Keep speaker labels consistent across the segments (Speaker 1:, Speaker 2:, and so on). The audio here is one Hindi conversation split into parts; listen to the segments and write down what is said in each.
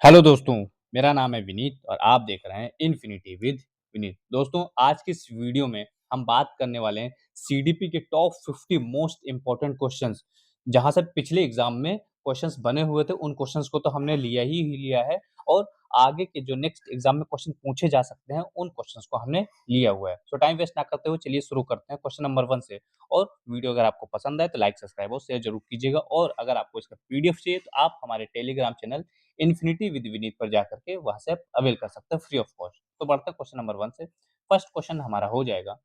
Speaker 1: हेलो दोस्तों, मेरा नाम है विनीत और आप देख रहे हैं इन्फिनिटी विद विनीत। दोस्तों, आज की इस वीडियो में हम बात करने वाले हैं सीडीपी के टॉप 50 मोस्ट इम्पोर्टेंट क्वेश्चंस। जहां से पिछले एग्जाम में क्वेश्चंस बने हुए थे, उन क्वेश्चंस को तो हमने ही लिया है और आगे के जो नेक्स्ट एग्जाम में क्वेश्चन पूछे जा सकते हैं, उन क्वेश्चंस को हमने लिया हुआ है। सो टाइम वेस्ट ना करते हुए चलिए शुरू करते हैं क्वेश्चन नंबर 1 से। और वीडियो अगर आपको पसंद आए तो लाइक, सब्सक्राइब और शेयर जरूर कीजिएगा। और अगर आपको इसका पीडीएफ चाहिए तो आप हमारे Telegram channel infinity with Vineet पर जाकर के वहां से आप अवेल कर सकते हैं फ्री ऑफ कॉस्ट। तो बढ़ते हैं क्वेश्चन नंबर 1 से। फर्स्ट क्वेश्चन हमारा हो जाएगा,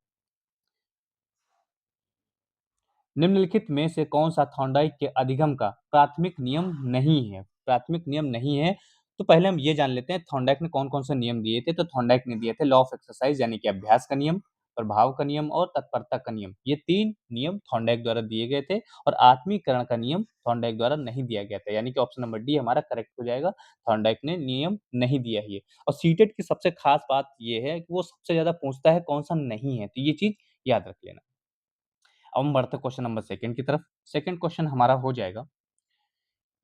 Speaker 1: निम्नलिखित में से कौन सा थॉर्नडाइक के अधिगम का प्राथमिक नियम नहीं है? प्राथमिक नियम नहीं है। तो पहले हम ये जान लेते हैं थॉर्नडाइक ने कौन-कौन से नियम दिए थे। तो थॉर्नडाइक ने दिए थे लॉ ऑफ एक्सरसाइज यानी कि अभ्यास का नियम, प्रभाव का नियम और तत्परता का नियम। ये 3 नियम थॉर्नडाइक द्वारा दिए गए थे और आत्मीकरण का नियम थॉर्नडाइक द्वारा नहीं दिया गया था। यानी कि ऑप्शन नंबर डी हमारा करेक्ट हो जाएगा। थॉर्नडाइक ने नियम नहीं दिया है ये। और सीटेट की सबसे खास बात ये है कि वो सबसे ज़्यादा पूछता है कौन-सा नहीं है। तो ये चीज़ याद रख लेना। अब हम बढ़ते हैं क्वेश्चन नंबर सेकंड की तरफ। सेकंड क्वेश्चन हमारा हो जाएगा,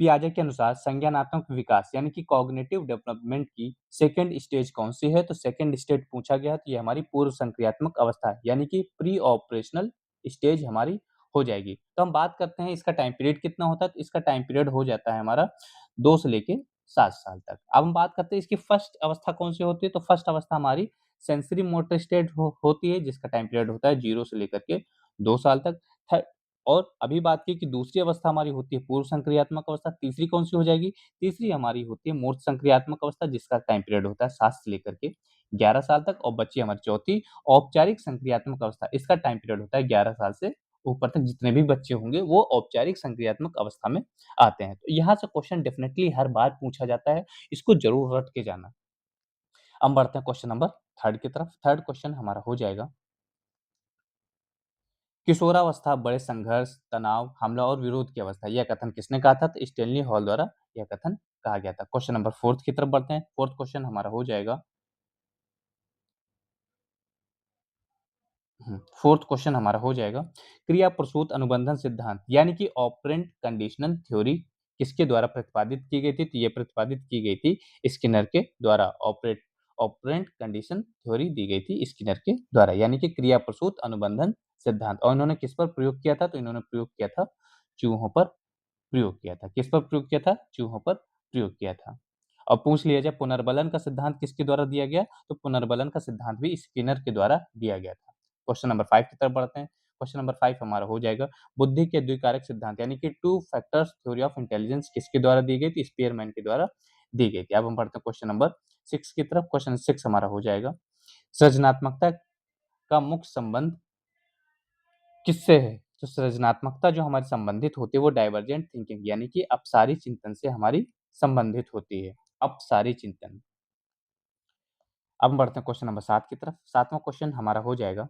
Speaker 1: पियाजे के अनुसार संज्ञानात्मक विकास यानी कि कॉग्निटिव डेवलपमेंट की सेकंड स्टेज कौन सी है? तो सेकंड स्टेज पूछा गया है तो ये हमारी पूर्व संक्रियात्मक अवस्था है यानी कि प्री ऑपरेशनल स्टेज हमारी हो जाएगी। तो हम बात करते हैं इसका टाइम पीरियड कितना होता है। तो इसका टाइम पीरियड हो जाता है हमारा 2 से लेके 7 साल तक। अब हम बात करते हैं इसकी फर्स्ट अवस्था कौन सी होती है। तो फर्स्ट अवस्था हमारी सेंसरी मोटर स्टेज होती है जिसका टाइम पीरियड होता है 0 से लेकर के 2 साल तक। और अभी बात की कि दूसरी अवस्था हमारी होती है पूर्व संक्रियात्मक अवस्था। तीसरी कौन-सी हो जाएगी? तीसरी हमारी होती है मूर्त संक्रियात्मक अवस्था जिसका टाइम पीरियड होता है 7 से लेकर के 11 साल तक। और बची हमारी चौथी औपचारिक संक्रियात्मक अवस्था। इसका टाइम पीरियड होता है 11 साल से ऊपर तक। जितने भी बच्चे होंगे वो औपचारिक संक्रियात्मक अवस्था में आते हैं। तो यहाँ से क्वेश्चन डेफिनिटली हर बार पूछा जाता है, इसको ज़रूर रट के जाना। अब बढ़ते हैं क्वेश्चन नंबर 3 की तरफ। थर्ड क्वेश्चन हमारा हो जाएगा, किशोरावस्था बड़े संघर्ष, तनाव, हमला और विरोध की अवस्था। यह कथन किसने कहा था? तो स्टेनली हॉल द्वारा यह कथन कहा गया था। क्वेश्चन नंबर 4 की तरफ बढ़ते हैं। फोर्थ क्वेश्चन हमारा हो जाएगा, फोर्थ क्वेश्चन हमारा हो जाएगा, क्रिया प्रसूत अनुबंधन सिद्धांत यानी कि ऑपरेंट कंडीशनल थ्योरी किसके द्वारा प्रतिपादित की गई थी? तो ये प्रतिपादित की गई थी स्किनर के द्वारा। ऑपरेंट कंडीशन थ्योरी दी गई थी स्किनर के द्वारा यानी कि क्रिया प्रसूत अनुबंधन सिद्धांत। और इन्होंने किस पर प्रयोग किया था? तो इन्होंने प्रयोग किया था चूहों पर प्रयोग किया था। किस पर प्रयोग किया था? चूहों पर प्रयोग किया था। अब पूछ लिया जाए पुनर्बलन का सिद्धांत किसके द्वारा दिया गया? तो पुनर्बलन का सिद्धांत भी स्किनर के द्वारा दिया गया था। क्वेश्चन नंबर 5 की तरफ बढ़ते हैं। क्वेश्चन नंबर 5 हमारा हो जाएगा, बुद्धि के द्विकारक सिद्धांत यानी कि two factors theory of intelligence किसके द्वारा दी गई थी? स्पीयरमैन के द्वारा दी गई थी। अब हम बढ़ते हैं क्वेश्चन नंबर 6 की तरफ। क्वेश्चन 6 हमारा हो जाएगा, सृजनात्मकता का मुख्य संबंध किससे है? तो सृजनात्मकता जो हमारी संबंधित होती है वो डाइवर्जेंट थिंकिंग यानी कि अपसारी चिंतन से हमारी संबंधित होती है। अपसारी चिंतन। अब हम बढ़ते हैं क्वेश्चन नंबर 7 की तरफ। 7वां क्वेश्चन हमारा हो जाएगा,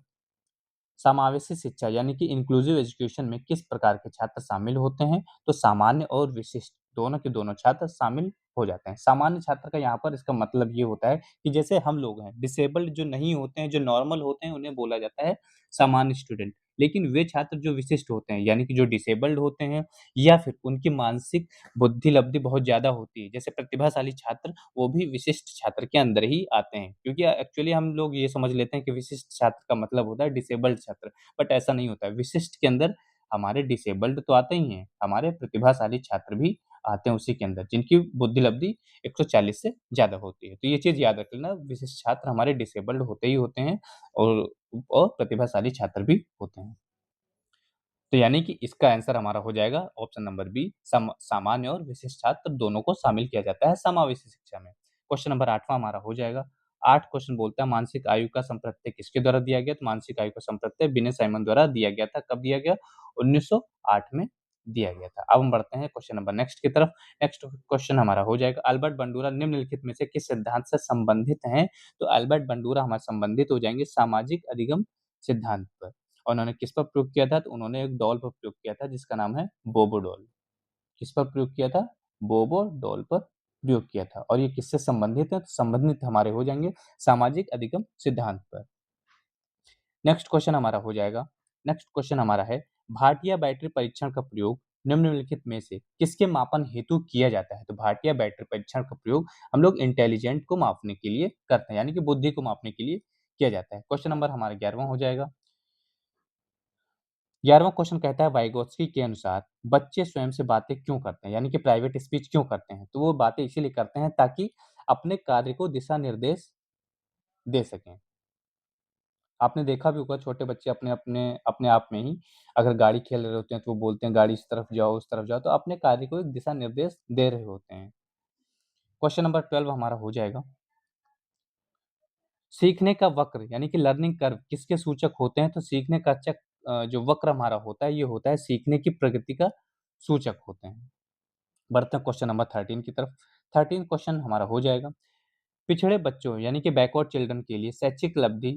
Speaker 1: समावेशी शिक्षा यानी कि इंक्लूसिव एजुकेशन में किस प्रकार के छात्र शामिल होते हैं? तो सामान्य और विशिष्ट दोनों के दोनों छात्र शामिल हो जाते हैं। सामान्य छात्र का यहाँ पर इसका मतलब ये होता है कि जैसे हम लोग हैं, डिसेबल्ड जो नहीं होते हैं, जो नॉर्मल होते हैं, उन्हें बोला जाता है सामान्य स्टूडेंट। लेकिन वे छात्र जो विशिष्ट होते हैं, यानी कि जो डिसेबल्ड होते हैं या फिर उनकी मानसिक बुद्धि लब्धि बहुत ज़्यादा होती है, जैसे प्रतिभाशाली छात्र, वो भी विशिष्ट छात्र के अंदर ही आते हैं। क्योंकि एक्चुअली हम लोग ये समझ लेते हैं कि विशिष्ट छात्र का मतलब होता है डिसेबल्ड छात्र, बट ऐसा नहीं होता है। विशिष्ट के अंदर हमारे डिसेबल्ड तो आते ही हैं, हमारे प्रतिभाशाली छात्र भी आते हैं उसी के अंदर, जिनकी बुद्धि लब्धि 140 से ज़्यादा होती है। तो ये चीज़ याद रख लेना, विशिष्ट छात्र हमारे डिसेबल्ड होते ही होते हैं और प्रतिभाशाली छात्र भी होते हैं। तो यानी कि इसका आंसर हमारा हो जाएगा ऑप्शन नंबर बी, सामान्य और विशिष्ट छात्र दोनों को शामिल किया जाता है समावेशी शिक्षा में। क्वेश्चन नंबर 8वां हमारा हो जाएगा। 8 क्वेश्चन बोलता है मानसिक आयु का संप्रत्यय किसके द्वारा दिया गया? तो मानसिक आयु का संप्रत्यय विनय साइमन द्वारा दिया गया था। कब दिया गया? 1908 में दिया गया था। अब हम बढ़ते हैं क्वेश्चन नंबर नेक्स्ट की तरफ। नेक्स्ट क्वेश्चन हमारा हो जाएगा, अल्बर्ट बंडूरा निम्नलिखित में से किस सिद्धांत से संबंधित हैं? तो अल्बर्ट बंडूरा हमारे संबंधित हो जाएंगे सामाजिक अधिगम सिद्धांत पर। और उन्होंने किस पर प्रयोग किया था? तो उन्होंने एक डॉल पर प्रयोग किया था जिसका नाम है बोबो डॉल। किस पर प्रयोग किया था? बोबो डॉल पर प्रयोग किया था। और ये किससे संबंधित है? तो संबंधित हमारे हो जाएंगे सामाजिक अधिगम सिद्धांत पर। नेक्स्ट क्वेश्चन हमारा हो जाएगा, नेक्स्ट क्वेश्चन हमारा है, भाटिया बैटरी परीक्षण का प्रयोग निम्नलिखित में से किसके मापन हेतु किया जाता है? तो भाटिया बैटरी परीक्षण का प्रयोग हम लोग इंटेलिजेंट को मापने के लिए करते हैं, यानी कि बुद्धि को मापने के लिए किया जाता है। क्वेश्चन नंबर हमारा 11वां हो जाएगा। 11वां क्वेश्चन कहता है वाइगोत्स्की के अनुसार बच्चे स्वयं से बातें क्यों करते हैं? यानी कि प्राइवेट स्पीच क्यों करते हैं? तो वो बातें इसीलिए करते हैं ताकि अपने कार्य को दिशा निर्देश दे सकें। आपने देखा भी होगा छोटे बच्चे अपने आप में ही अगर गाड़ी खेल रहे होते हैं तो वो बोलते हैं गाड़ी इस तरफ जाओ, उस तरफ जाओ, तो अपने कार्य को एक दिशा निर्देश दे रहे होते हैं। क्वेश्चन नंबर 12 हमारा हो जाएगा। सीखने का वक्र यानी कि लर्निंग कर्व किसके सूचक होते हैं? तो सीखने का जो वक्र हमारा होता है, ये होता है सीखने की प्रगति का सूचक होते हैं। बढ़ते हैं क्वेश्चन नंबर 13 की तरफ। 13 क्वेश्चन हमारा हो जाएगा। पिछड़े बच्चों यानी कि बैकवर्ड चिल्ड्रन के लिए शैक्षिक उपलब्धि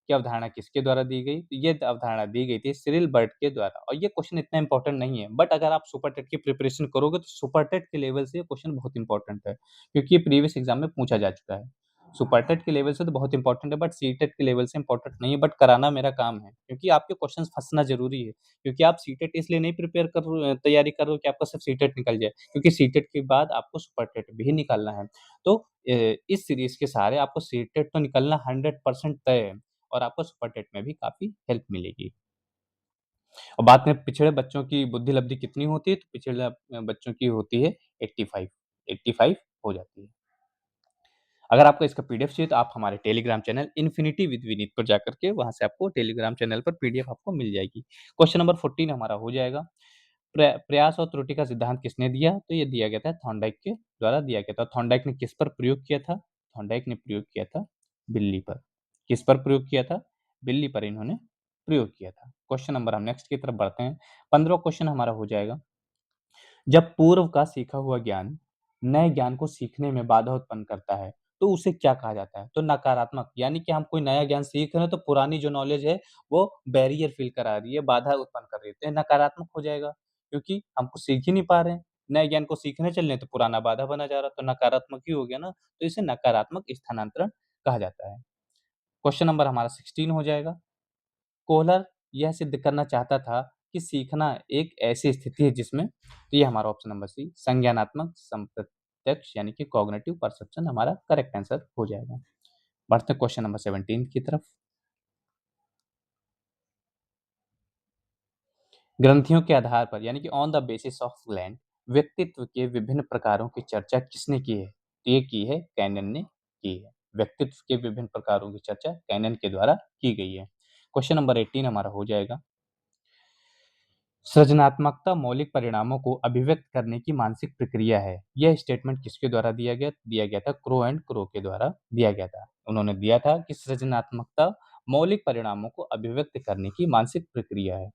Speaker 1: की अवधारणा किसके द्वारा दी गई? तो ये अवधारणा दी गई थी सिरिल बर्ड के द्वारा और ये क्वेश्चन इतना इंपॉर्टेंट नहीं है, बट अगर आप सुपर टेट की प्रिपरेशन करोगे तो सुपर टेट के लेवल से ये क्वेश्चन बहुत इंपॉर्टेंट है, क्योंकि ये प्रीवियस एग्जाम में पूछा जा चुका है। सुपर टेट के लेवल से तो बहुत इंपॉर्टेंट है, बट सी टेट के लेवल से इंपॉर्टेंट नहीं है, बट कराना मेरा काम है, क्योंकि आपके क्वेश्चन फंसना जरूरी है। क्योंकि आप सीटेट इसलिए नहीं तैयारी कर रहे हो कि आपका सिर्फ सीटेट निकल जाए, क्योंकि सीटेट के बाद आपको सुपर टेट भी निकालना है। तो इस सीरीज के सहारे आपको सीटेट तो निकलना 100% तय है और आपको सुपर टेट में भी काफ़ी हेल्प मिलेगी। और बात में पिछड़े बच्चों की बुद्धि लब्धि कितनी होती है? तो पिछड़े बच्चों की होती है 85, 85 हो जाती है। अगर आपको इसका पीडीएफ चाहिए तो आप हमारे Telegram channel infinity with Vineet पर जाकर के वहाँ से आपको टेलीग्राम चैनल पर पीडीएफ आपको मिल जाएगी। क्वेश्चन नंबर 14 हमारा हो जाएगा। प्रयास और त्रुटि का सिद्धांत किसने दिया? तो ये दिया गया था थॉर्नडाइक के द्वारा दिया गया था। थॉर्नडाइक ने किस पर प्रयोग किया था? थॉर्नडाइक ने प्रयोग किया था बिल्ली पर। किस पर प्रयोग किया था? बिल्ली पर इन्होंने प्रयोग किया था। क्वेश्चन नंबर हम नेक्स्ट की तरफ बढ़ते हैं। 15वां क्वेश्चन हमारा हो जाएगा। जब पूर्व का सीखा हुआ ज्ञान नए ज्ञान को सीखने में बाधा उत्पन्न करता है, तो उसे क्या कहा जाता है? तो नकारात्मक, यानी कि हम कोई नया ज्ञान सीख रहे हैं तो पुरानी जो नॉलेज है वो बैरियर फ़ील करा रही है, बाधा उत्पन्न कर रही है, तो ये नकारात्मक हो जाएगा, क्योंकि हम कुछ सीख ही नहीं पा रहे हैं। नए ज्ञान को सीखने चल रहे हैं तो पुराना बाधा बना जा रहा है, तो नकारात्मक ही हो गया ना, तो इसे नकारात्मक स्थानांतरण कहा जाता है। क्वेश्चन नंबर हमारा 16 हो जाएगा। कोहलर यह सिद्ध करना चाहता था कि सीखना एक ऐसी स्थिति है जिसमें, तो ये हमारा ऑप्शन नंबर सी संज्ञानात्मक संप्रत्यक्ष यानी कि कॉग्निटिव परसेप्शन हमारा करेक्ट आंसर हो जाएगा। बढ़ते हैं क्वेश्चन नंबर 17 की तरफ। ग्रंथियों के आधार पर यानी कि on the basis of gland व्यक्तित्व के विभिन्न प्रकारों की चर्चा किसने की है? तो ये की है कैनन ने की है। व्यक्तित्व के विभिन्न प्रकारों की चर्चा कैनन के द्वारा की गई है। क्वेश्चन नंबर 18 हमारा हो जाएगा। सृजनात्मकता मौलिक परिणामों को अभिव्यक्त करने की मानसिक प्रक्रिया है। यह स्टेटमेंट किसके द्वारा दिया गया? दिया गया था क्रो एंड क्रो के द्वारा दिया गया था। उन्होंने दिया था कि सृजनात्मकता मौलिक परिणामों को अभिव्यक्त करने की मानसिक प्रक्रिया है।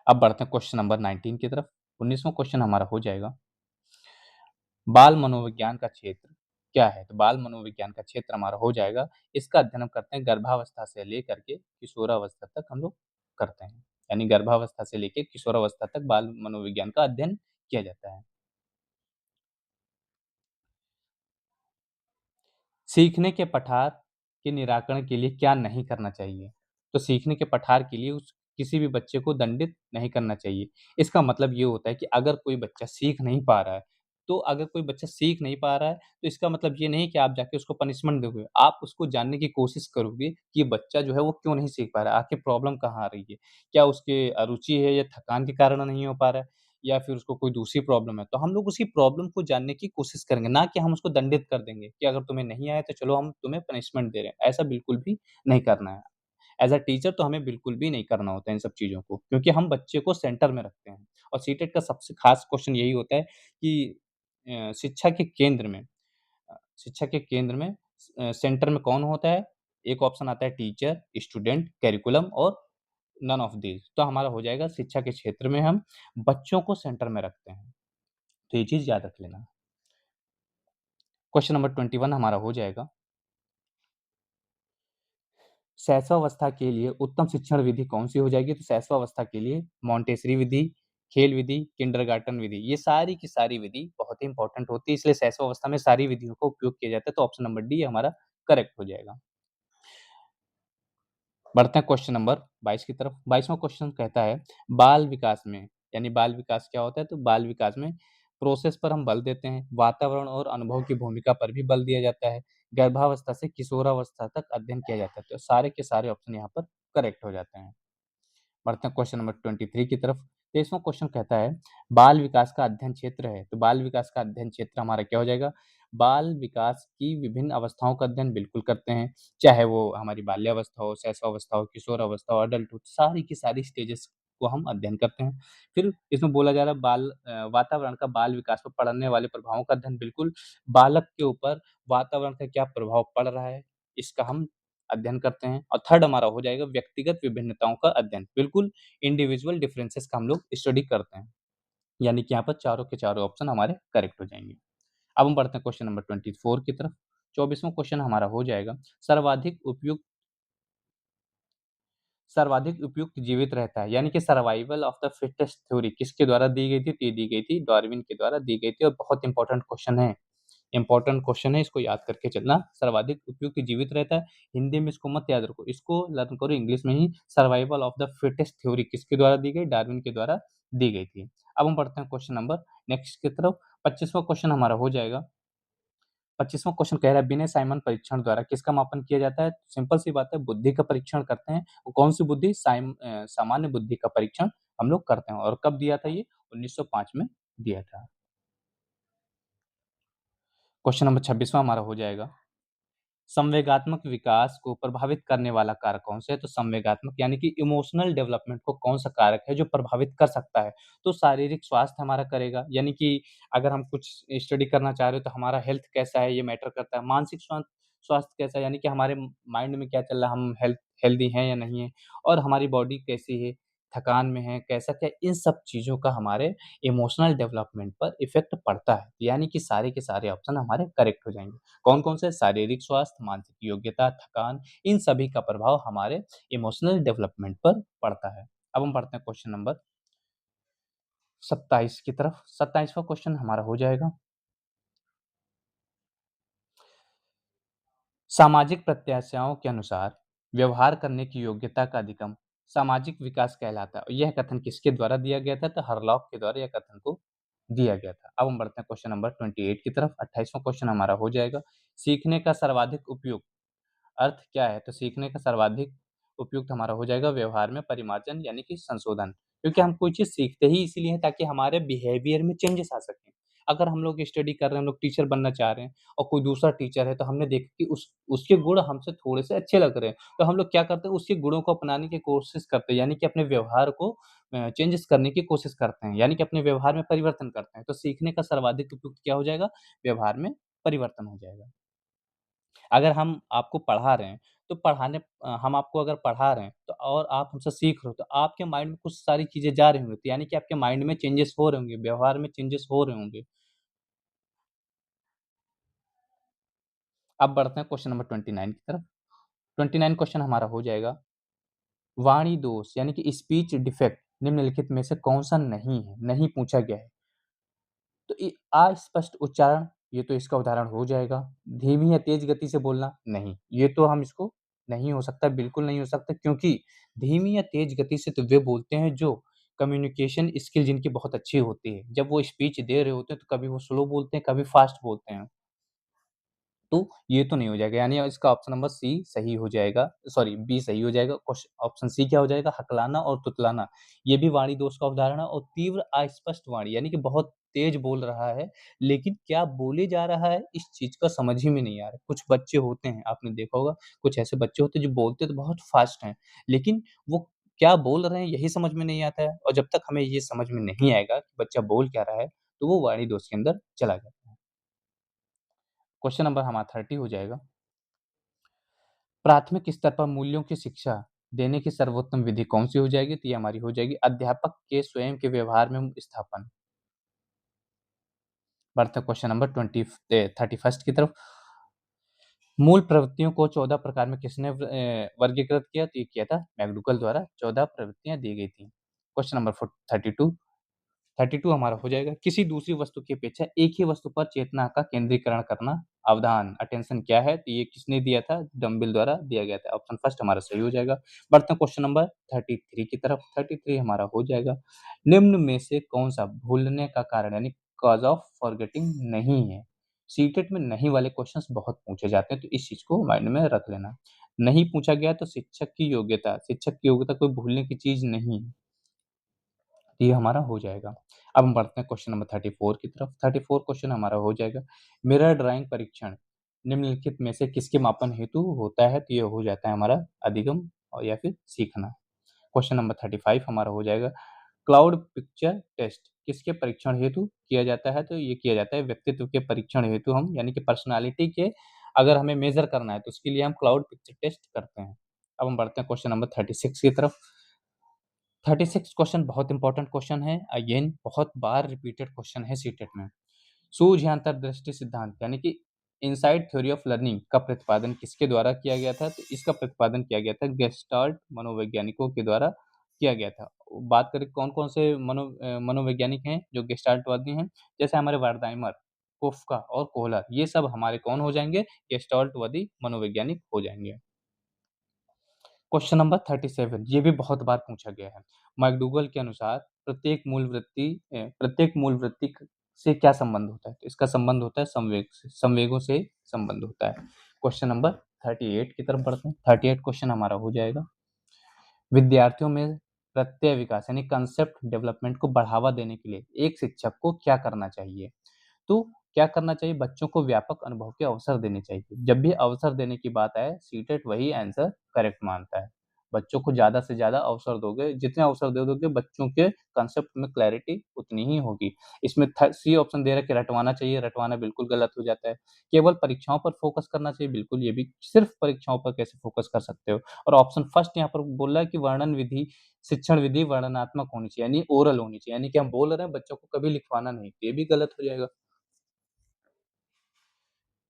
Speaker 1: अब बढ़ते हैं क्वेश्चन नंबर 19 की तरफ। 19वां क्वेश्चन हमारा हो जाएगा। बाल मनोविज्ञान का क्षेत्र क्या है? तो बाल मनोविज्ञान का क्षेत्र हमारा हो जाएगा, इसका अध्ययन हम करते हैं गर्भावस्था से लेकर के किशोरावस्था तक हम लोग करते हैं। यानी गर्भावस्था से लेके किशोरावस्था तक बाल मनोविज्ञान का अध्ययन किया जाता है। सीखने के पठार के निराकरण के लिए क्या नहीं करना चाहिए? तो सीखने के पठार के लिए उस किसी भी बच्चे को दंडित नहीं करना चाहिए। इसका मतलब ये होता है कि अगर कोई बच्चा सीख नहीं पा रहा है, तो अगर कोई बच्चा सीख नहीं पा रहा है, तो इसका मतलब ये नहीं कि आप जाके उसको पनिशमेंट दोगे। आप उसको जानने की कोशिश करोगे कि ये बच्चा जो है वो क्यों नहीं सीख पा रहा है, आखिर प्रॉब्लम कहाँ आ रही है? क्या उसके अरुचि है या थकान के कारण नहीं हो पा रहा है? या फिर उसको कोई दूसरी प्रॉब्लम है, तो हम लोग उसकी प्रॉब्लम को जानने की कोशिश करेंगे, ना कि हम उसको दंडित कर देंगे कि अगर तुम्हें नहीं आया तो चलो हम तुम्हें पनिशमेंट दे रहे हैं। ऐसा बिल्कुल भी नहीं करना है। एज़ अ टीचर तो हमें बिल्कुल भी नहीं करना होता है इन सब चीज़ों को, क्योंकि हम बच्चे को सेंटर में रखते हैं। और सीटेट का सबसे खास क्वेश्चन यही होता है कि शिक्षा के केंद्र में सेंटर में कौन होता है? एक ऑप्शन आता है टीचर, स्टूडेंट, करिकुलम और नन ऑफ दीज़। तो हमारा हो जाएगा शिक्षा के क्षेत्र में हम बच्चों को सेंटर में रखते हैं। तो ये चीज़ याद रख लेना। क्वेश्चन नंबर 21 हमारा हो जाएगा। शैशवावस्था के लिए उत्तम शिक्षण विधि कौन-सी हो जाएगी? तो शैशवावस्था के लिए मॉन्टेसरी विधि, खेल विधि, किंडरगार्टन विधि, ये सारी की सारी विधि बहुत ही इम्पोर्टेंट होती है, इसलिए शैशवावस्था में सारी विधियों का उपयोग किया जाता है, तो ऑप्शन नंबर डी हमारा करेक्ट हो जाएगा। बढ़ते हैं क्वेश्चन नंबर 22 की तरफ। 22वां क्वेश्चन कहता है बाल विकास में, यानी बाल विकास क्या होता है? तो बाल विकास में प्रोसेस पर हम बल देते हैं, वातावरण और अनुभव की भूमिका पर भी बल दिया जाता है, गर्भावस्था से किशोरावस्था तक अध्ययन किया जाता है। तो सारे के सारे ऑप्शन यहाँ पर करेक्ट हो जाते हैं। बढ़ते हैं क्वेश्चन नंबर 23 की तरफ। 23वां क्वेश्चन कहता है बाल विकास का अध्ययन क्षेत्र है, तो बाल विकास का अध्ययन क्षेत्र हमारा क्या हो जाएगा? बाल विकास की विभिन्न अवस्थाओं का अध्ययन बिल्कुल करते हैं, चाहे वो हमारी बाल्यावस्था हो, शैशवावस्था हो, किशोरावस्था हो, अडल्टहुड, सारी की सारी स्टेजेस को हम अध्ययन करते हैं। फिर इसमें बोला जा रहा है वातावरण का बाल विकास पर पड़ने वाले प्रभावों का अध्ययन, बिल्कुल बालक के ऊपर वातावरण का क्या प्रभाव पड़ रहा है, इसका हम अध्ययन करते हैं। और थर्ड हमारा हो जाएगा व्यक्तिगत विभिन्नताओं का अध्ययन, बिल्कुल इंडिविजुअल डिफरेंसेस का हम लोग स्टडी करते हैं। यानी कि यहाँ पर चारों के चारों ऑप्शन हमारे करेक्ट हो जाएँगे। अब हम बढ़ते हैं क्वेश्चन नंबर 24 की तरफ। 24वां क्वेश्चन हमारा हो जाएगा सर्वाधिक उपयुक्त सर्वाधिक उपयुक्त जीवित रहता है, यानी कि survival of the fittest theory किसके द्वारा दी गई थी? तो ये दी गई थी डार्विन के द्वारा दी गई थी और बहुत इंपॉर्टेंट क्वेश्चन है। इंपॉर्टेंट क्वेश्चन है, इसको याद करके चलना। सर्वाधिक उपयुक्त जीवित रहता है, हिंदी में इसको मत याद रखो, इसको लर्न करो इंग्लिश में ही। Survival of the fittest theory किसके द्वारा दी गई? डार्विन के द्वारा दी गई थी। अब हम बढ़ते हैं क्वेश्चन नंबर नेक्स्ट की तरफ। 25वां क्वेश्चन हमारा हो जाएगा। 25वां क्वेश्चन कह रहा है बिने साइमन परीक्षण द्वारा किसका मापन किया जाता है? सिंपल सी बात है, बुद्धि का परीक्षण करते हैं। वो कौन-सी बुद्धि? सामान्य बुद्धि का परीक्षण हम लोग करते हैं और कब दिया था ये? 1905 में दिया था। क्वेश्चन नंबर 26वां हमारा हो जाएगा संवेगात्मक विकास को प्रभावित करने वाला कारक कौन सा है? तो संवेगात्मक यानी कि इमोशनल डेवलपमेंट को कौन सा कारक है जो प्रभावित कर सकता है? तो शारीरिक स्वास्थ्य हमारा करेगा, यानी कि अगर हम कुछ स्टडी करना चाह रहे हो तो हमारा हेल्थ कैसा है ये मैटर करता है। मानसिक स्वास्थ्य कैसा है, यानी कि हमारे माइंड में क्या चल रहा है, हम हेल्दी हैं या नहीं है, और हमारी बॉडी कैसी है, थकान में है, कैसा क्या, इन सब चीज़ों का हमारे इमोशनल डेवलपमेंट पर इफ़ेक्ट पड़ता है। यानी कि सारे के सारे ऑप्शन हमारे करेक्ट हो जाएँगे। कौन-कौन से? शारीरिक स्वास्थ्य, मानसिक योग्यता, थकान, इन सभी का प्रभाव हमारे इमोशनल डेवलपमेंट पर पड़ता है। अब हम बढ़ते हैं क्वेश्चन नंबर 27 की तरफ। 27वां क्वेश्चन हमारा हो जाएगा सामाजिक प्रत्याशाओं के अनुसार व्यवहार करने की योग्यता का अधिगम सामाजिक विकास कहलाता है। और यह कथन किसके द्वारा दिया गया था? तो हरलॉक के द्वारा यह कथन को दिया गया था। अब हम बढ़ते हैं क्वेश्चन नंबर 28 की तरफ। 28वां क्वेश्चन हमारा हो जाएगा सीखने का सर्वाधिक उपयोग अर्थ क्या है? तो सीखने का सर्वाधिक उपयुक्त हमारा हो जाएगा व्यवहार में परिमार्जन यानी कि संशोधन। क्योंकि हम कोई चीज़ सीखते ही इसीलिए हैं ताकि हमारे बिहेवियर में चेंजेस आ सकें। अगर हम लोग स्टडी कर रहे हैं, हम लोग टीचर बनना चाह रहे हैं और कोई दूसरा टीचर है तो हमने देखा कि उसके गुण हमसे थोड़े-से अच्छे लग रहे हैं, तो हम लोग क्या करते हैं उसके गुणों को अपनाने की कोशिश करते हैं, यानी कि अपने व्यवहार को चेंजेस करने की कोशिश करते हैं, यानी कि अपने व्यवहार में परिवर्तन करते हैं। तो सीखने का सर्वाधिक उपयुक्त क्या हो जाएगा? व्यवहार में परिवर्तन हो जाएगा। अगर हम आपको पढ़ा रहे हैं, तो हम आपको अगर पढ़ा रहे हैं, तो और आप हमसे सीख रहे हो, तो आपके माइंड में कुछ सारी चीज़ें जा रही होंगी, तो यानी कि आपके माइंड में चेंजेस हो रहे होंगे, व्यवहार में चेंजेस हो रहे होंगे। अब बढ़ते हैं क्वेश्चन नंबर 29 की तरफ। 29 क्वेश्चन हमारा हो जाएगा, वाणी दोष यानी कि स्पीच डिफेक्ट निम्नलिखित में से कौन-सा नहीं है? नहीं पूछा गया है। तो अस्पष्ट उच्चारण, ये तो इसका उदाहरण हो जाएगा। धीमी या तेज़ गति से बोलना, नहीं, ये तो हम इसको नहीं हो सकता, बिल्कुल नहीं हो सकता क्योंकि धीमी या तेज़ गति से तो वे बोलते हैं जो कम्युनिकेशन स्किल जिनकी बहुत अच्छी होती है। जब वो स्पीच दे रहे होते हैं तो कभी वो स्लो बोलते हैं, कभी फ़ास्ट बोलते हैं। तो ये तो नहीं हो जाएगा, यानी इसका ऑप्शन नंबर सी सही हो जाएगा, सॉरी बी सही हो जाएगा। ऑप्शन सी क्या हो जाएगा? हकलाना और तुतलाना, ये भी वाणी दोष का उदाहरण है। और तीव्र अस्पष्ट वाणी यानी कि बहुत तेज बोल रहा है, लेकिन क्या बोले जा रहा है इस चीज़ का समझ ही में नहीं आ रहा है। कुछ बच्चे होते हैं, आपने देखा होगा, कुछ ऐसे बच्चे होते हैं जो बोलते तो बहुत फास्ट हैं, लेकिन वो क्या बोल रहे हैं यही समझ में नहीं आता है। और जब तक हमें ये समझ में नहीं आएगा कि बच्चा बोल क्या रहा है, तो वो वाणी दोष के अंदर चला जाता है। क्वेश्चन नंबर हमारा 30 हो जाएगा, प्राथमिक स्तर पर मूल्यों की शिक्षा देने की सर्वोत्तम विधि कौन-सी हो जाएगी? तो ये हमारी हो जाएगी अध्यापक के स्वयं के व्यवहार में स्थापन। बढ़ते हैं क्वेश्चन नंबर 31st की तरफ। मूल प्रवृत्तियों को 14 प्रकार में किसने वर्गीकृत किया? तो ये किया था मैक्डूगल द्वारा 14 प्रवृत्तियाँ दी गई थी। क्वेश्चन नंबर 32 32 हमारा हो जाएगा, किसी दूसरी वस्तु की अपेक्षा एक ही वस्तु पर चेतना का केंद्रीकरण करना अवधान, अटेंशन क्या है? तो ये किसने दिया था? डंबिल द्वारा दिया गया था। ऑप्शन फर्स्ट हमारा सही हो जाएगा। बढ़ते हैं क्वेश्चन नंबर 33 की तरफ। 33 हमारा हो जाएगा। निम्न में से कौन-सा भूलने का कारण यानी कॉज़ ऑफ फॉरगेटिंग नहीं है? सीटेट में नहीं वाले क्वेश्चंस बहुत पूछे जाते हैं, तो इस चीज़ को माइंड में रख लेना। नहीं पूछा गया तो शिक्षक की योग्यता कोई भूलने की चीज़ नहीं है। ये हमारा हो जाएगा। अब हम बढ़ते हैं क्वेश्चन नंबर 34 की तरफ। 34 क्वेश्चन हमारा हो जाएगा। मिरर ड्राइंग परीक्षण निम्नलिखित में से किसके मापन हेतु होता है? तो ये हो जाता है हमारा अधिगम और या फिर सीखना। क्वेश्चन नंबर 35 हमारा हो जाएगा। क्लाउड पिक्चर टेस्ट किसके परीक्षण हेतु किया जाता है? तो ये किया जाता है व्यक्तित्व के परीक्षण हेतु हम यानी कि पर्सनैलिटी के अगर हमें मेज़र करना है तो उसके लिए हम क्लाउड पिक्चर टेस्ट करते हैं। अब हम बढ़ते हैं क्वेश्चन नंबर 36 की तरफ। 36 क्वेश्चन बहुत इंपॉर्टेंट क्वेश्चन है। अगेन बहुत बार रिपीटेड क्वेश्चन है सीटेट में। सूझ या अंतर्दृष्टि सिद्धांत यानी कि इनसाइड थ्योरी ऑफ लर्निंग का प्रतिपादन किसके द्वारा किया गया था? तो इसका प्रतिपादन किया गया था गेस्टाल्ट मनोवैज्ञानिकों के द्वारा किया गया था। बात करें कौन-कौन से मनोवैज्ञानिक हैं जो गेस्टाल्टवादी हैं? जैसे हमारे वर्कहाइमर, कोफ़्का और कोहलर ये सब हमारे कौन हो जाएँगे? गेस्टाल्टवादी मनोवैज्ञानिक हो जाएँगे। क्वेश्चन नंबर 37 ये भी बहुत बार पूछा गया है। मैकडूगल के अनुसार प्रत्येक मूल वृत्ति से क्या संबंध होता है? तो इसका संबंध होता है संवेगों से संबंध होता है। क्वेश्चन नंबर 38 की तरफ बढ़ते हैं। 38 क्वेश्चन हमारा हो जाएगा। विद्यार्थियों में प्रत्यय विकास यानी कांसेप्ट डेवलपमेंट को बढ़ावा देने के लिए एक शिक्षक को क्या करना चाहिए? तो क्या करना चाहिए? बच्चों को व्यापक अनुभव के अवसर देने चाहिए। जब भी अवसर देने की बात आए, सीटेट वही आंसर करेक्ट मानता है। बच्चों को ज़्यादा से ज़्यादा अवसर दोगे, जितने अवसर दे दोगे बच्चों के कांसेप्ट में क्लैरिटी उतनी ही होगी। इसमें सी ऑप्शन दे रहा है कि रटवाना चाहिए, रटवाना बिल्कुल गलत हो जाता है। केवल परीक्षाओं पर फोकस करना चाहिए, बिल्कुल ये भी सिर्फ परीक्षाओं पर कैसे फोकस कर सकते हो? और ऑप्शन फर्स्ट यहाँ पर बोल रहा है कि वर्णन विधि शिक्षण विधि वर्णनात्मक होनी चाहिए, यानी ओरल होनी चाहिए, यानी कि हम बोल रहे हैं बच्चों को कभी लिखवाना नहीं, ये भी गलत हो जाएगा।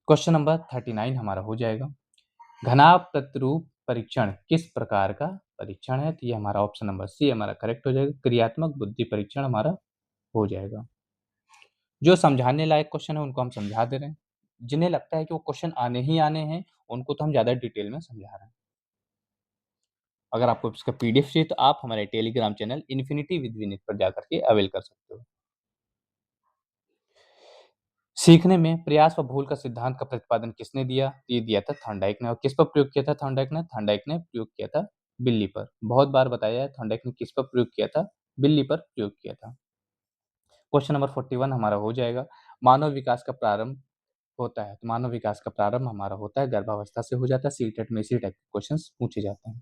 Speaker 1: क्वेश्चन नंबर 39 हमारा हो जाएगा। घनाभ प्रतिरूप परीक्षण किस प्रकार का परीक्षण है? तो ये हमारा ऑप्शन नंबर सी हमारा करेक्ट हो जाएगा। क्रियात्मक बुद्धि परीक्षण हमारा हो जाएगा। जो समझाने लायक क्वेश्चन है उनको हम समझा दे रहे हैं। जिन्हें लगता है कि वो क्वेश्चन आने ही आने हैं, उनको तो हम ज़्यादा डिटेल में समझा रहे हैं। अगर आपको इसका पीडीएफ चाहिए तो आप हमारे Telegram channel infinity with Vineet पर जाकर के अवेल कर सकते हो। सीखने में प्रयास व भूल का सिद्धांत का प्रतिपादन किसने दिया? ये दिया था थॉर्नडाइक ने। और किस पर प्रयोग किया था थॉर्नडाइक ने? थॉर्नडाइक ने प्रयोग किया था बिल्ली पर। बहुत बार बताया है थॉर्नडाइक ने किस पर प्रयोग किया था? बिल्ली पर प्रयोग किया था। क्वेश्चन नंबर 41 हमारा हो जाएगा। मानव विकास का प्रारंभ होता है। तो मानव विकास का प्रारंभ हमारा होता है गर्भावस्था से हो जाता है। सीटेट में इसी टाइप के क्वेश्चंस पूछे जाते हैं।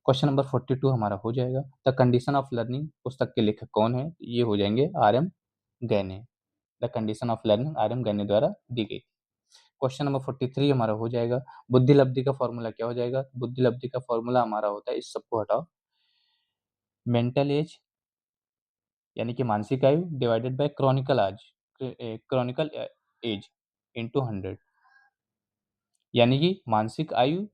Speaker 1: क्वेश्चन नंबर 42 हमारा हो जाएगा। द कंडीशन ऑफ लर्निंग पुस्तक के लेखक कौन है? ये हो जाएंगे RM. गैने। The condition of learning RM. गैने द्वारा दी गई। क्वेश्चन नंबर 43 हमारा हो जाएगा। बुद्धि लब्धि का फॉर्मूला क्या हो जाएगा? बुद्धि लब्धि का फॉर्मूला हमारा होता है, इस सबको हटाओ, मेंटल एज यानी कि मानसिक आयु divided by chronological age into 100 यानी कि मानसिक आयु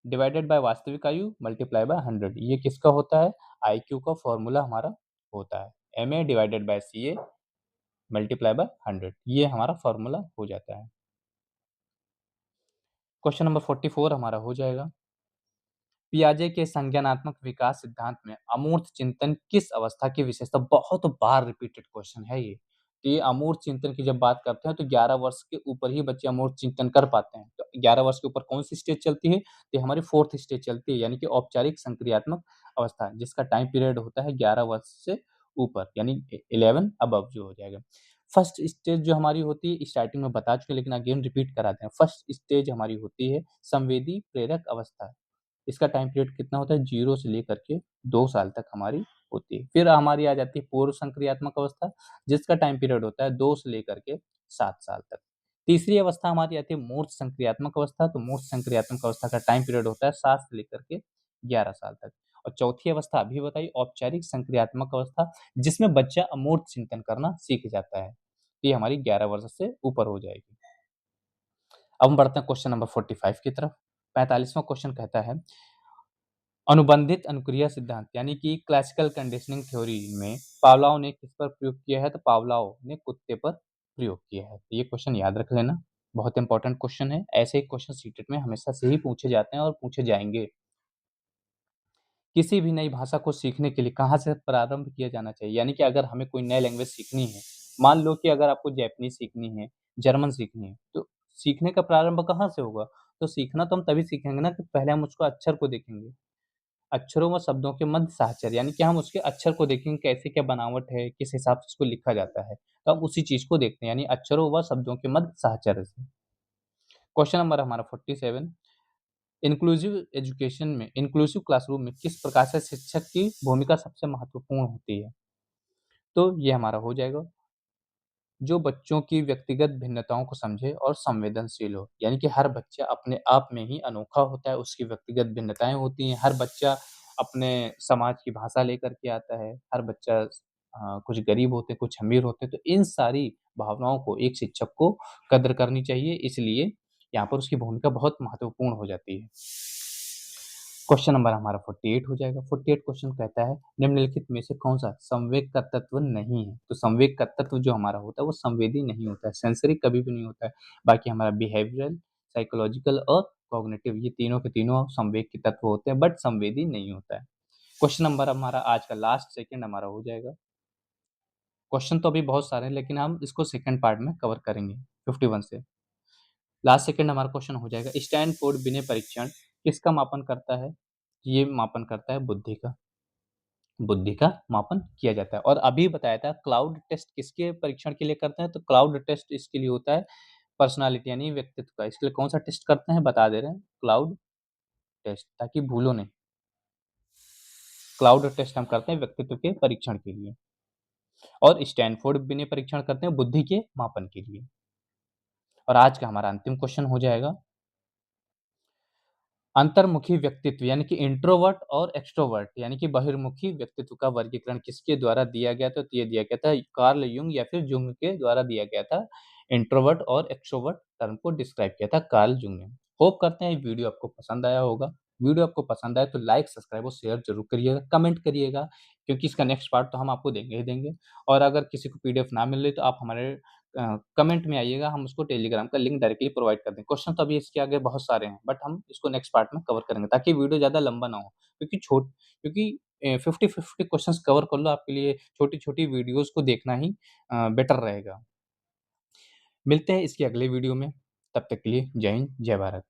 Speaker 1: डिवाइडेड बाय वास्तविक आयु मल्टीप्लाई बाय 100। ये किसका होता है? आईक्यू का फॉर्मूला हमारा होता है। MA divided by CA multiply by 100 ये हमारा फॉर्मूला हो जाता है। क्वेश्चन नंबर 44 हमारा हो जाएगा। पियाजे के संज्ञानात्मक विकास सिद्धांत में अमूर्त चिंतन किस अवस्था की विशेषता? बहुत बार रिपीटेड क्वेश्चन है ये। तो ये अमूर्त चिंतन की जब बात करते हैं तो 11 वर्ष के ऊपर ही बच्चे अमूर्त चिंतन कर पाते हैं। तो 11 वर्ष के ऊपर कौन-सी स्टेज चलती है? तो ये हमारी 4th स्टेज चलती है यानी कि औपचारिक संक्रियात्मक अवस्था जिसका टाइम पीरियड होता है 11 वर्ष से ऊपर यानी 11 अबव जो हो जाएगा। फर्स्ट स्टेज जो हमारी होती है स्टार्टिंग में बता चुके हैं लेकिन अगेन रिपीट कराते हैं। फर्स्ट स्टेज हमारी होती है संवेदी प्रेरक अवस्था। इसका टाइम पीरियड कितना होता है? 0 से लेकर के 2 साल तक हमारी होती है। फिर हमारी आ जाती है पूर्व संक्रियात्मक अवस्था, जिसका टाइम पीरियड होता है 2 से लेकर के 7 साल तक। तीसरी अवस्था हमारी आती है मूर्त संक्रियात्मक अवस्था, तो मूर्त संक्रियात्मक अवस्था का टाइम पीरियड होता है 7 से लेकर के 11 साल तक। और चौथी अवस्था अभी बताई औपचारिक संक्रियात्मक अवस्था, जिसमें बच्चा अमूर्त चिंतन करना सीख जाता है। ये हमारी 11 वर्ष से ऊपर हो जाएगी। अब हम बढ़ते हैं क्वेश्चन नंबर 45 की तरफ। 45वां क्वेश्चन कहता है अनुबंधित अनुक्रिया सिद्धांत यानी कि क्लासिकल कंडीशनिंग थ्योरी में पावलोव ने किस पर प्रयोग किया है? तो पावलोव ने कुत्ते पर प्रयोग किया है। तो ये क्वेश्चन याद रख लेना। बहुत इंपॉर्टेंट क्वेश्चन है, ऐसे ही क्वेश्चन सीटेट में हमेशा से ही पूछे जाते हैं और पूछे जाएँगे। किसी भी नई भाषा को सीखने के लिए कहाँ से प्रारंभ किया जाना चाहिए? यानी कि अगर हमें कोई नई लैंग्वेज सीखनी है, मान लो कि अगर आपको जैपनीज़ सीखनी है, जर्मन सीखनी है, तो सीखने का प्रारंभ कहाँ से होगा? तो सीखना तो हम तभी सीखेंगे ना कि पहले हम उसको अक्षर को देखेंगे। अक्षरों व शब्दों के मध्य साहचर्य यानी कि हम उसके अक्षर को देखेंगे कैसे क्या बनावट है, किस हिसाब से उसको लिखा जाता है। तो हम उसी चीज़ को देखते हैं यानी अक्षरों व शब्दों के मध्य साहचर्य से। क्वेश्चन नंबर हमारा 47 इंक्लूसिव एजुकेशन में इंक्लूसिव क्लासरूम में किस प्रकार से शिक्षक की भूमिका सबसे महत्वपूर्ण होती है? तो ये हमारा हो जाएगा, जो बच्चों की व्यक्तिगत भिन्नताओं को समझे और संवेदनशील हो। यानी कि हर बच्चा अपने आप में ही अनोखा होता है, उसकी व्यक्तिगत भिन्नताएँ होती हैं, हर बच्चा अपने समाज की भाषा लेकर के आता है, हर बच्चा कुछ गरीब होते हैं, कुछ अमीर होते हैं, तो इन सारी भावनाओं को एक शिक्षक को कद्र करनी चाहिए, इसलिए यहाँ पर उसकी भूमिका बहुत महत्वपूर्ण हो जाती है। क्वेश्चन नंबर हमारा 48 हो जाएगा। 48 क्वेश्चन कहता है निम्नलिखित में से कौन-सा संवेग का तत्व नहीं है? तो संवेग का तत्व जो हमारा होता है वो संवेदी नहीं होता है, सेंसरी कभी भी नहीं होता है। बाकी हमारा बिहेवियरल, साइकोलॉजिकल और कॉग्निटिव ये तीनों के तीनों संवेग के तत्व होते हैं बट संवेदी नहीं होता है। क्वेश्चन नंबर हमारा आज का लास्ट सेकंड हमारा हो जाएगा। क्वेश्चन तो अभी बहुत सारे हैं लेकिन हम इसको सेकंड पार्ट में कवर करेंगे 51 से। लास्ट सेकंड हमारा क्वेश्चन हो जाएगा स्टैनफोर्ड विनय परीक्षण किसका मापन करता है? ये मापन करता है बुद्धि का मापन किया जाता है और अभी बताया था क्लाउड टेस्ट किसके परीक्षण के लिए करते हैं? तो क्लाउड टेस्ट इसके लिए होता है पर्सनैलिटी यानी व्यक्तित्व का। इसके लिए कौन-सा टेस्ट करते हैं बता दे रहे हैं, क्लाउड टेस्ट ताकि भूलो नहीं। क्लाउड टेस्ट हम करते हैं व्यक्तित्व के परीक्षण के लिए और स्टैनफोर्ड विनय परीक्षण करते हैं बुद्धि के मापन के लिए। और आज का हमारा अंतिम क्वेश्चन हो जाएगा अंतर्मुखी व्यक्तित्व यानी कि इंट्रोवर्ट और एक्सट्रोवर्ट यानी कि बहिर्मुखी व्यक्तित्व का वर्गीकरण किसके द्वारा दिया गया था? तो ये दिया गया था कार्ल युंग या फिर जुंग के द्वारा दिया गया था। इंट्रोवर्ट और एक्सट्रोवर्ट टर्म को डिस्क्राइब किया था कार्ल जुंग ने। होप करते हैं ये वीडियो आपको पसंद आया होगा। वीडियो आपको पसंद आए तो लाइक, सब्सक्राइब और शेयर ज़रूर करिएगा, कमेंट करिएगा क्योंकि इसका नेक्स्ट पार्ट तो हम आपको देंगे ही देंगे। और अगर किसी को पीडीएफ ना मिल रही तो आप हमारे कमेंट में आइएगा, हम उसको टेलीग्राम का लिंक डायरेक्टली प्रोवाइड कर देंगे। क्वेश्चन तो अभी इसके आगे बहुत सारे हैं, बट हम इसको नेक्स्ट पार्ट में कवर करेंगे ताकि वीडियो ज़्यादा लंबा ना हो। क्योंकि 50-50 क्वेश्चंस कवर कर लो आपके लिए छोटी-छोटी वीडियोज़ को देखना ही बेटर रहेगा। मिलते हैं इसके अगले वीडियो में, तब तक के लिए जय हिंद, जय भारत।